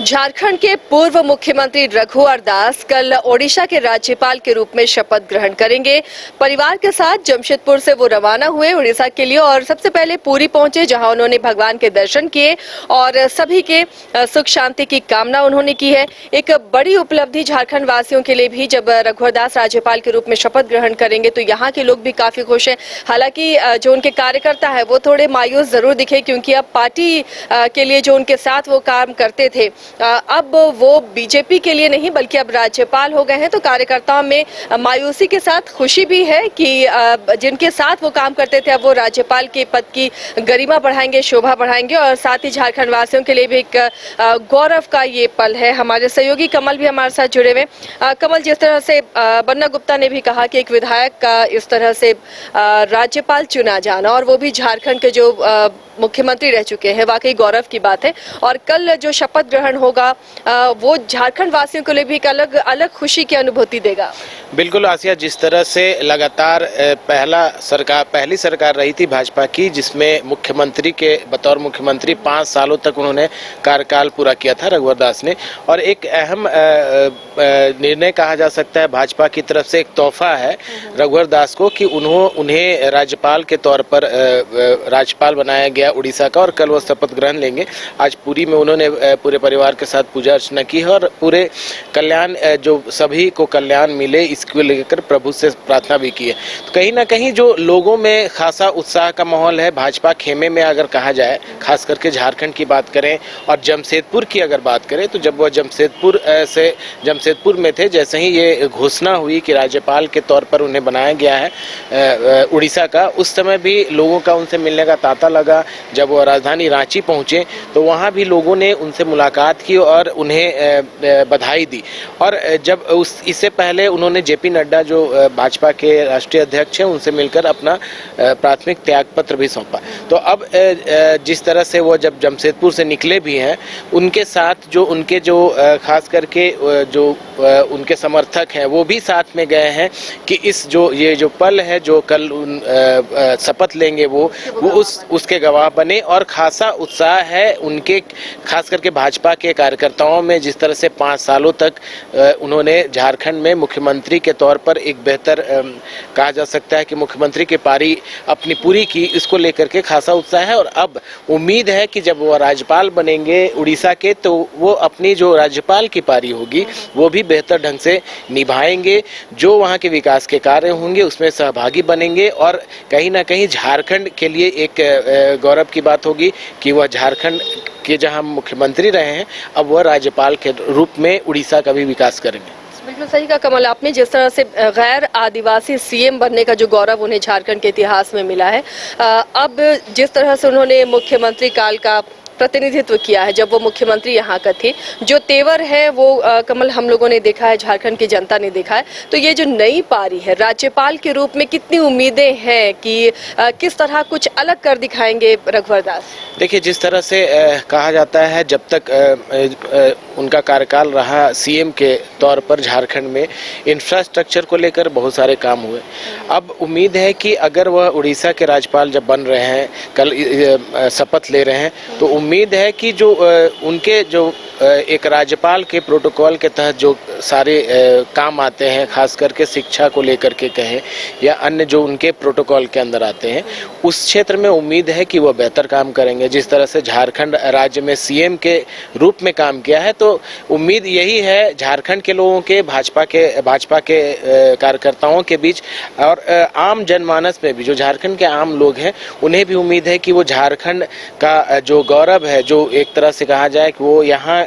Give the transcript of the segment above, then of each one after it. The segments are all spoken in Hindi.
झारखंड के पूर्व मुख्यमंत्री रघुवर दास कल ओडिशा के राज्यपाल के रूप में शपथ ग्रहण करेंगे। परिवार के साथ जमशेदपुर से वो रवाना हुए उड़ीसा के लिए और सबसे पहले पुरी पहुंचे, जहां उन्होंने भगवान के दर्शन किए और सभी के सुख शांति की कामना उन्होंने की है। एक बड़ी उपलब्धि झारखंड वासियों के लिए भी, जब रघुवर दास राज्यपाल के रूप में शपथ ग्रहण करेंगे तो यहाँ के लोग भी काफी खुश हैं। हालांकि जो उनके कार्यकर्ता है वो थोड़े मायूस जरूर दिखे, क्योंकि अब पार्टी के लिए जो उनके साथ वो काम करते थे अब वो बीजेपी के लिए नहीं बल्कि अब राज्यपाल हो गए हैं। तो कार्यकर्ताओं में मायूसी के साथ खुशी भी है कि जिनके साथ वो काम करते थे अब वो राज्यपाल के पद की गरिमा बढ़ाएंगे, शोभा बढ़ाएंगे और साथ ही झारखंड वासियों के लिए भी एक गौरव का ये पल है। हमारे सहयोगी कमल भी हमारे साथ जुड़े हुए। कमल, जिस तरह से बन्ना गुप्ता ने भी कहा कि एक विधायक का इस तरह से राज्यपाल चुना जाना और वो भी झारखंड के जो मुख्यमंत्री रह चुके हैं, वाकई गौरव की बात है। और कल जो शपथ ग्रहण होगा वो झारखंड वासियों के लिए भी एक अलग खुशी की अनुभूति देगा। बिल्कुल आसिया, जिस तरह से लगातार पहली सरकार रही थी भाजपा की, जिसमें मुख्यमंत्री के बतौर मुख्यमंत्री 5 सालों तक उन्होंने कार्यकाल पूरा किया था रघुवर दास ने, और एक अहम निर्णय कहा जा सकता है भाजपा की तरफ से, एक तोहफा है रघुवर दास को कि उन्हें राज्यपाल के तौर पर राज्यपाल बनाया गया उड़ीसा का, और कल वो शपथ ग्रहण लेंगे। आज पुरी में उन्होंने पूरे परिवार के साथ पूजा अर्चना की है और पूरे कल्याण, जो सभी को कल्याण मिले इसको लेकर प्रभु से प्रार्थना भी की है। तो कहीं ना कहीं जो लोगों में खासा उत्साह का माहौल है भाजपा खेमे में, अगर कहा जाए, खास करके झारखंड की बात करें और जमशेदपुर की अगर बात करें, तो जब वह जमशेदपुर में थे, जैसे ही ये घोषणा हुई कि राज्यपाल के तौर पर उन्हें बनाया गया है उड़ीसा का, उस समय भी लोगों का उनसे मिलने का तांता लगा। जब वो राजधानी रांची पहुंचे तो वहां भी लोगों ने उनसे मुलाकात की और उन्हें बधाई दी। और जब इससे पहले उन्होंने जेपी नड्डा, जो भाजपा के राष्ट्रीय अध्यक्ष हैं, उनसे मिलकर अपना प्राथमिक त्याग पत्र भी सौंपा। तो अब जिस तरह से वो जब जमशेदपुर से निकले भी हैं, उनके साथ जो खास करके जो उनके समर्थक हैं वो भी साथ में गए हैं कि ये जो पल है जो कल शपथ लेंगे वो उसके गवाह बने। और खासा उत्साह है उनके, खास करके भाजपा के कार्यकर्ताओं में, जिस तरह से 5 सालों तक उन्होंने झारखंड में मुख्यमंत्री के तौर पर एक बेहतर कहा जा सकता है कि मुख्यमंत्री की पारी अपनी पूरी की, इसको लेकर के खासा उत्साह है। और अब उम्मीद है कि जब वो राज्यपाल बनेंगे उड़ीसा के, तो वो अपनी जो राज्यपाल की पारी होगी वो भी बेहतर ढंग से निभाएंगे, जो वहाँ के विकास के कार्य होंगे उसमें सहभागी बनेंगे। और कहीं ना कहीं झारखंड के लिए एक गौरव की बात होगी कि वह झारखंड के जहां मुख्यमंत्री रहे हैं, अब वह राज्यपाल के रूप में उड़ीसा का भी विकास करेंगे। बिल्कुल सही कहा कमल आपने, जिस तरह से गैर आदिवासी सीएम बनने का जो गौरव उन्हें झारखंड के इतिहास में मिला है, अब जिस तरह से उन्होंने मुख्यमंत्री काल का प्रतिनिधित्व किया है, जब वो मुख्यमंत्री यहाँ का थे, जो तेवर है वो कमल हम लोगों ने देखा है, झारखंड की जनता ने देखा है। तो ये जो नई पारी है राज्यपाल के रूप में, कितनी उम्मीदें हैं कि किस तरह कुछ अलग कर दिखाएंगे रघुवर दास? देखिए, जिस तरह से कहा जाता है, जब तक उनका कार्यकाल रहा सीएम के तौर पर झारखंड में इंफ्रास्ट्रक्चर को लेकर बहुत सारे काम हुए। अब उम्मीद है कि अगर वह उड़ीसा के राज्यपाल जब बन रहे हैं, कल शपथ ले रहे हैं, तो उम्मीद है कि जो उनके जो एक राज्यपाल के प्रोटोकॉल के तहत जो सारे काम आते हैं, खास करके शिक्षा को लेकर के कहें या अन्य जो उनके प्रोटोकॉल के अंदर आते हैं, उस क्षेत्र में उम्मीद है कि वह बेहतर काम करेंगे। जिस तरह से झारखंड राज्य में सीएम के रूप में काम किया है, तो उम्मीद यही है झारखंड के लोगों के, भाजपा के कार्यकर्ताओं के बीच और आम जनमानस में भी, जो झारखंड के आम लोग हैं, उन्हें भी उम्मीद है कि वो झारखंड का जो गौरव है, जो एक तरह से कहा जाए कि वो यहाँ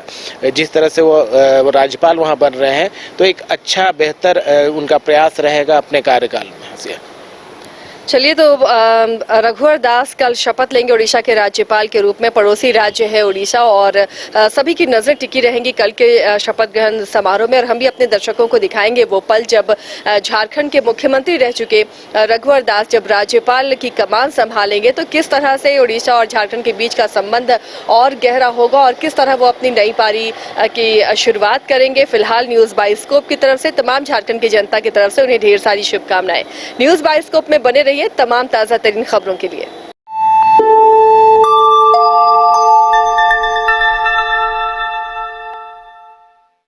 जिस तरह से वो राज्यपाल वहाँ बन रहे हैं, तो एक अच्छा बेहतर उनका प्रयास रहेगा अपने कार्यकाल में। चलिए, तो रघुवर दास कल शपथ लेंगे उड़ीसा के राज्यपाल के रूप में। पड़ोसी राज्य है उड़ीसा और सभी की नजर टिकी रहेंगी कल के शपथ ग्रहण समारोह में, और हम भी अपने दर्शकों को दिखाएंगे वो पल जब झारखंड के मुख्यमंत्री रह चुके रघुवर दास जब राज्यपाल की कमान संभालेंगे, तो किस तरह से उड़ीसा और झारखंड के बीच का संबंध और गहरा होगा और किस तरह वो अपनी नई पारी की शुरुआत करेंगे। फिलहाल न्यूज़ बाइस्कोप की तरफ से तमाम झारखंड की जनता की तरफ से उन्हें ढेर सारी शुभकामनाएं। न्यूज़ बाइस्कोप में बने रहिए तमाम ताज़ा तरीन खबरों के लिए।